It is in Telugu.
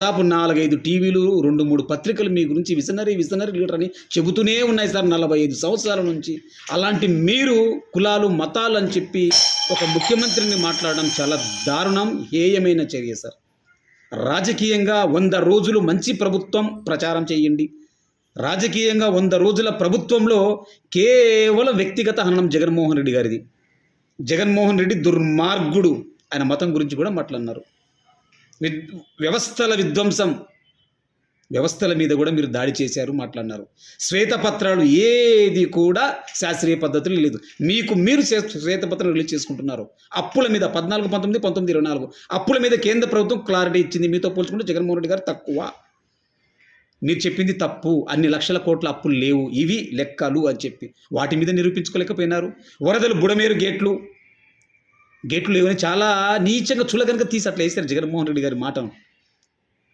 దాదాపు 4, 5 టీవీలు, 2, 3 పత్రికలు మీ గురించి విజనరీ లీడర్ అని చెబుతూనే ఉన్నాయి సార్ 45 సంవత్సరాల నుంచి. అలాంటి మీరు కులాలు, మతాలు అని చెప్పి ఒక ముఖ్యమంత్రిని మాట్లాడడం చాలా దారుణం, హేయమైన చర్య సార్. రాజకీయంగా 100 రోజులు మంచి ప్రభుత్వం ప్రచారం చేయండి. రాజకీయంగా 100 రోజుల ప్రభుత్వంలో కేవలం వ్యక్తిగత హననం జగన్మోహన్ రెడ్డి గారిది. జగన్మోహన్ రెడ్డి దుర్మార్గుడు. ఆయన మతం గురించి కూడా మాట్లాడినారు. వ్యవస్థల విధ్వంసం, వ్యవస్థల మీద కూడా మీరు దాడి చేశారు, మాట్లాడినారు. శ్వేతపత్రాలు ఏది కూడా శాస్త్రీయ పద్ధతులు లేదు. మీరు శ్వేతపత్రం రిలీజ్ చేసుకుంటున్నారు. అప్పుల మీద 14, 19, 19, 24 అప్పుల మీద కేంద్ర ప్రభుత్వం క్లారిటీ ఇచ్చింది. మీతో పోల్చుకుంటే జగన్మోహన్ రెడ్డి గారు తక్కువ. మీరు చెప్పింది తప్పు. అన్ని లక్షల కోట్ల అప్పులు లేవు, ఇవి లెక్కలు అని చెప్పి వాటి మీద నిరూపించుకోలేకపోయినారు. వరదలు, బుడమేరు గేట్లు లేవని చాలా నీచంగా చులకనగా తీసి అట్లా వేశారు జగన్మోహన్ రెడ్డి గారి మాటను.